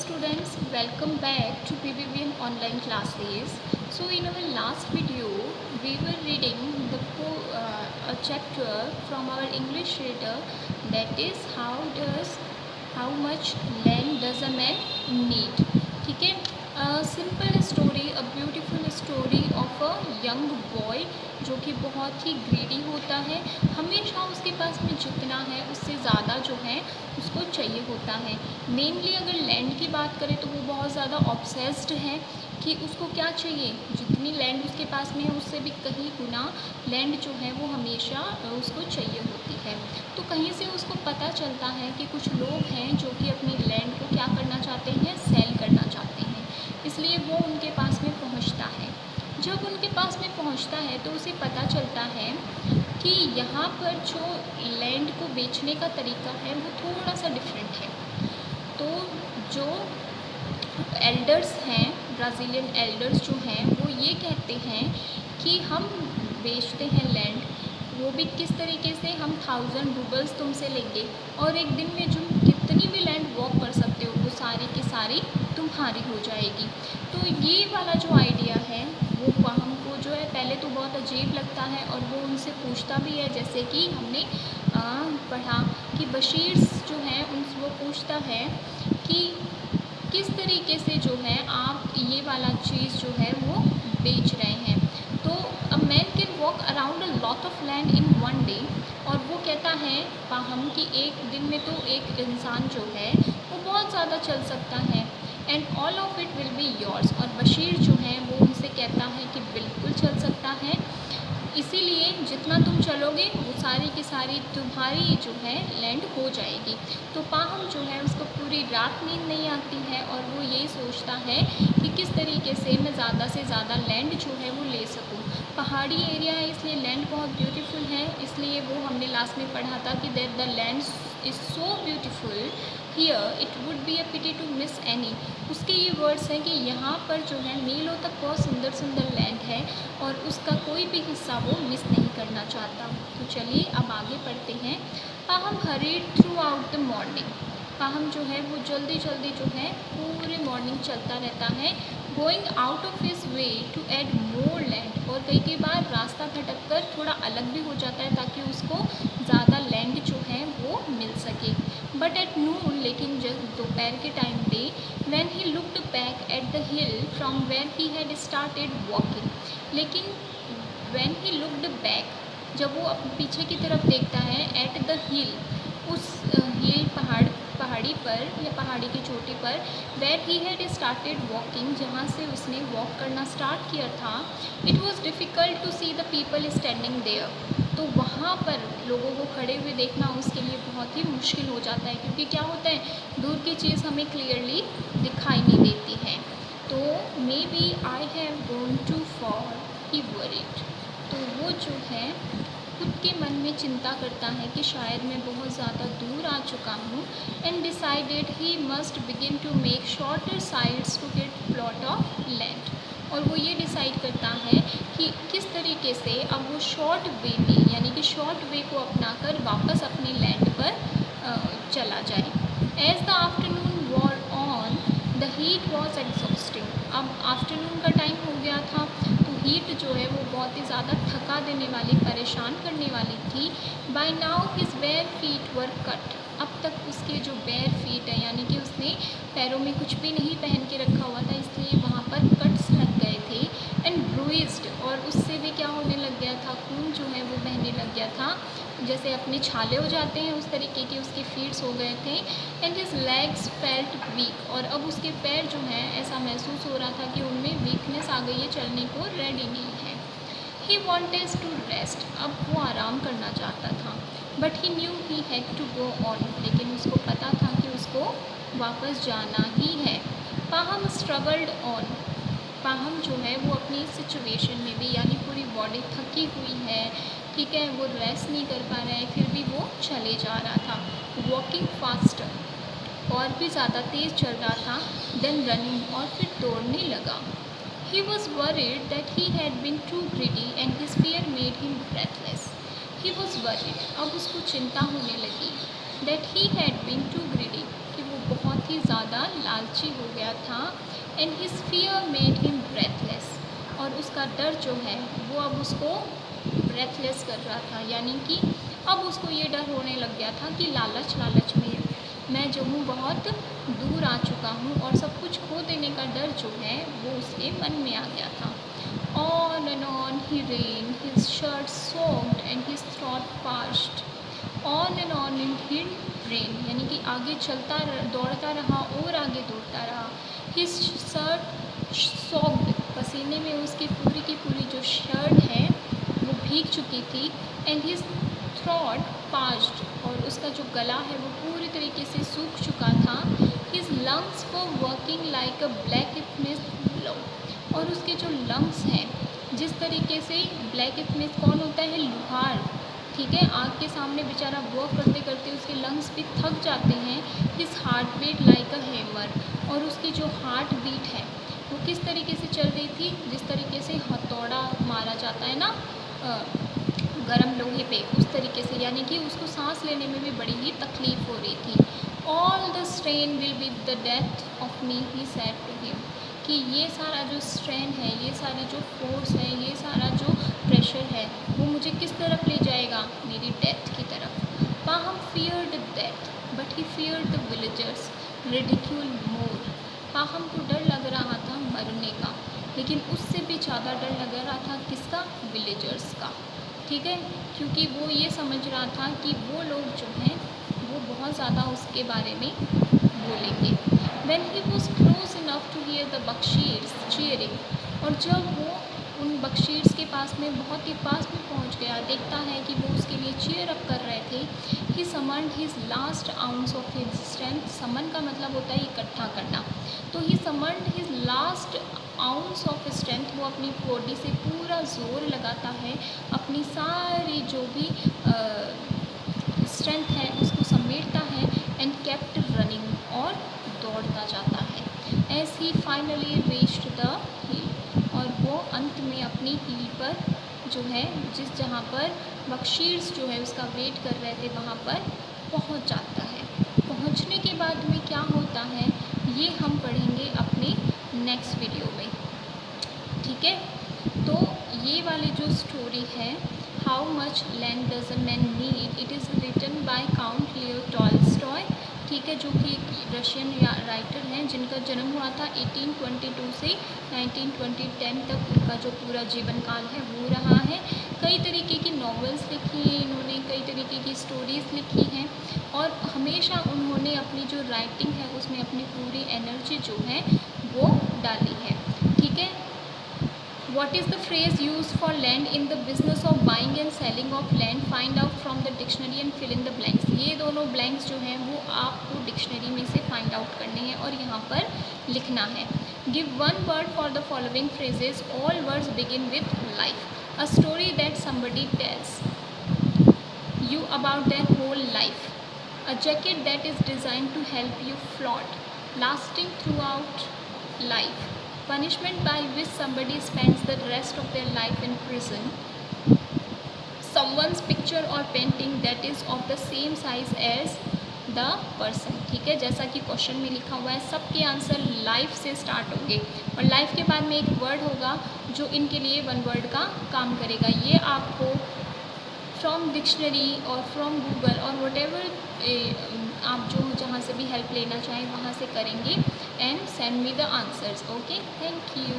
students, welcome back to PBBM online classes. So in our last video, we were reading a chapter from our English reader, that is how much land does a man need. ठीक है, simple story, a beautiful story of a young boy जो कि बहुत ही greedy होता है। हमेशा उसके पास में जितना है उससे ज़्यादा जो है उसको चाहिए होता है। मेनली अगर लैंड की बात करें तो वो बहुत ज़्यादा ऑब्सेस्ड है कि उसको क्या चाहिए, जितनी लैंड उसके पास में है उससे भी कहीं गुना लैंड जो है वो हमेशा उसको चाहिए होती है। तो कहीं से उसको पता चलता है कि कुछ लोग हैं जो कि अपनी लैंड को क्या करना चाहते हैं, सेल करना चाहते हैं, इसलिए वो उनके पास में पहुंचता है। जब उनके पास में पहुंचता है तो उसे पता चलता है कि यहाँ पर जो लैंड को बेचने का तरीका है वो थोड़ा सा डिफरेंट है। तो जो एल्डर्स हैं, ब्राज़ीलियन एल्डर्स जो हैं, वो ये कहते हैं कि हम बेचते हैं लैंड, वो भी किस तरीके से, हम 1000 रूबल्स तुमसे लेंगे और एक दिन में तुम कितनी भी लैंड वॉक कर सकते हो वो सारी की सारी तुम्हारी हो जाएगी। तो ये वाला जो आइडिया है वो हमको जो है पहले तो बहुत अजीब लगता है और वो उनसे पूछता भी है, जैसे कि हमने पढ़ा कि बशीर जो है उनसे वो पूछता है कि किस तरीके से जो है आप ये वाला चीज़ जो है वो बेच रहे हैं। तो a man can walk around a lot of land in one day, और वो कहता है पाहम कि एक दिन में तो एक इंसान जो है वो बहुत ज़्यादा चल सकता है, and all of it will be yours. और बशीर जो है वो उनसे कहता है कि बिल्कुल चल सकता है, इसीलिए जितना तुम चलोगे वो सारी की सारी तुम्हारी जो है लैंड हो जाएगी। तो पाहम जो है उसको पूरी रात नींद नहीं आती है और वो यही सोचता है कि किस तरीके से मैं ज़्यादा से ज़्यादा लैंड जो है वो ले सकूं। पहाड़ी एरिया है इसलिए लैंड बहुत ब्यूटीफुल है, इसलिए वो हमने लास्ट में पढ़ा था कि that the land is so beautiful here it would be a pity to miss any. उसके ये वर्ड्स हैं कि यहाँ पर जो है मीलों तक बहुत सुंदर सुंदर लैंड है और उसका कोई भी हिस्सा वो मिस नहीं करना चाहता। तो चलिए अब आगे पढ़ते हैं। Pahom hurried throughout the morning. Pahom जो है वो जल्दी जल्दी जो है पूरे मॉर्निंग चलता रहता है, going out of his way to add more land, और कई बार रास्ता भटक कर थोड़ा अलग भी हो जाता है ताकि उसको ज़्यादा लैंड जो है वो मिल सके। बट एट नून, लेकिन जब दोपहर के टाइम पे, when he looked back at the hill from where he had started walking, लेकिन व्हेन ही लुक्ड बैक, जब वो अपने पीछे की तरफ देखता है, एट द हिल, उस हिल पहाड़ी पर या पहाड़ी की चोटी पर, where he had started walking, जहाँ से उसने वॉक करना स्टार्ट किया था, it was difficult to see the people standing there. तो वहाँ पर लोगों को खड़े हुए देखना उसके लिए बहुत ही मुश्किल हो जाता है, क्योंकि क्या होता है दूर की चीज़ हमें क्लियरली दिखाई नहीं देती है। तो maybe I have gone too far he worried, तो वो जो है खुद के मन में चिंता करता है कि शायद मैं बहुत ज़्यादा दूर आ चुका हूँ, and decided he must begin to make shorter sides to get plot of land. और वो ये डिसाइड करता है कि किस तरीके से अब वो शॉर्ट वे में, यानी कि शॉर्ट वे को अपनाकर वापस अपनी लैंड पर चला जाए। As the afternoon wore on, the heat was exhausting. अब आफ्टरनून का टाइम हो गया था, तो हीट जो है वो बहुत ही ज़्यादा थका देने वाली, परेशान करने वाली थी। By now his bare feet were cut, अब तक उसके जो बेयर फीट है, यानी कि उसने पैरों में कुछ भी नहीं पहन के रखा हुआ था, इसलिए वहाँ पर कट्स लग गए थे, एंड ब्रूइज्ड, और उससे भी क्या होने लग गया था, खून जो है वो बहने लग गया था, जैसे अपने छाले हो जाते हैं उस तरीके के उसके फीट्स हो गए थे। And his legs felt weak, और अब उसके पैर जो हैं ऐसा महसूस हो रहा था कि उनमें वीकनेस आ गई है, चलने को रेडी नहीं है। ही वॉन्टेड टू रेस्ट, अब वो आराम करना चाहता था, but he knew he had to go on, लेकिन उसको पता था कि उसको वापस जाना ही है। पाहम स्ट्रगल्ड ऑन, पाहम जो है वो अपनी सिचुएशन में भी, यानी पूरी बॉडी थकी हुई है, ठीक है, वो रेस्ट नहीं कर पा रहा है, फिर भी वो चले जा रहा था, वॉकिंग फास्टर, और भी ज़्यादा तेज़ चल रहा था, देन रनिंग, और फिर दौड़ने लगा। He was worried that he had been too greedy and his fear made him breathless. He was worried, अब उसको चिंता होने लगी, that he had been too greedy, कि वो बहुत ही ज़्यादा लालची हो गया था। And his fear made him breathless, और उसका डर जो है वो अब उसको ब्रेथलेस कर रहा था, यानी कि अब उसको ये डर होने लग गया था कि लालच लालच में मैं जो हूँ बहुत दूर आ चुका हूँ, और सब कुछ खो देने का डर जो है वो उसके मन में आ गया था। On and on he ran, his shirt soaked and his throat parched. On and on he ran, यानी कि आगे चलता दौड़ता रहा और आगे दौड़ता रहा। His shirt soaked, पसीने में उसकी पूरी की पूरी जो शर्ट है वो भीग चुकी थी। And his throat parched, और उसका जो गला है वो पूरी तरीके से सूख चुका था। His lungs were working like a blacksmith blow, और उसके जो लंग्स हैं, जिस तरीके से ब्लैकस्मिथ कौन होता है, लोहार, ठीक है, आग के सामने बेचारा वर्क करते करते उसके लंग्स भी थक जाते हैं। His heart beat like a hammer, और उसकी जो हार्ट बीट है वो किस तरीके से चल रही थी, जिस तरीके से हथौड़ा मारा जाता है ना गरम लोहे पे, उस तरीके से, यानी कि उसको सांस लेने में भी बड़ी ही तकलीफ़ हो रही थी। All the strain will be the death of me, he said to him, कि ये सारा जो स्ट्रेन है, ये सारी जो फोर्स है, ये सारा जो प्रेशर है वो मुझे किस तरफ ले जाएगा, मेरी डेथ की तरफ। Pahom feared death but he feared the villagers ridicule more. Pahom को डर लग रहा था मरने का, लेकिन उससे भी ज़्यादा डर लग रहा था किसका, विलेजर्स का, ठीक है, क्योंकि वो ये समझ रहा था कि वो लोग जो हैं वो बहुत ज़्यादा उसके बारे में बोलेंगे। When he was close enough to hear the बख्शीर्स cheering, और जब वो उन बख्शीर्स के पास में बहुत ही पास में पहुंच गया, देखता है कि वो उसके लिए चीयर अप कर रहे थे। He summoned his last ounce of his strength, समन का मतलब होता है इकट्ठा करना, तो he summoned his last ounce of strength, वो अपनी बॉडी से पूरा जोर लगाता है, अपनी सारी जो भी स्ट्रेंथ है उसको समेटता है, एंड केप्ट रनिंग, और दौड़ता जाता है। As he finally reached the hill, और वो अंत में अपनी हिल पर जो है, जिस जहाँ पर बख्शीर्स जो है उसका वेट कर रहे थे वहाँ पर पहुँच जाता है। पहुँचने के बाद में क्या होता है ये हम पढ़ेंगे अपने नेक्स्ट वीडियो में, ठीक है। तो ये वाली जो स्टोरी है, how much land does a man need, it is written by Count Leo Tolstoy, ठीक है, जो कि एक रशियन राइटर हैं जिनका जन्म हुआ था 1822 से 1910 तक, उनका जो पूरा जीवन काल है वो रहा है। कई तरीके की नॉवेल्स लिखी हैं इन्होंने, कई तरीके की स्टोरीज़ लिखी हैं, और हमेशा उन्होंने अपनी जो राइटिंग है उसमें अपनी पूरी एनर्जी जो है वो डाली है, ठीक है। What is the phrase used for land in the business of buying and selling of land? Find out from the dictionary and fill in the blanks. ये दोनों blanks जो हैं वो आपको डिक्शनरी में से फाइंड आउट करने हैं और यहाँ पर लिखना है। Give one word for the following phrases. All words begin with life. A story that somebody tells you about their whole life. A jacket that is designed to help you float, lasting throughout life. Punishment by which somebody spends the rest of their life in prison. Someone's picture or painting that is of the same size as the person, ठीक है, जैसा कि question में लिखा हुआ है। सबके answer life से स्टार्ट होंगे, और लाइफ के बाद में एक वर्ड होगा जो इनके लिए वन वर्ड का काम करेगा। ये आपको फ्रॉम डिक्शनरी और फ्रॉम गूगल और वटेवर आप जो जहाँ से भी हेल्प लेना चाहें वहाँ से करेंगे, and send me the answers. Okay, thank you.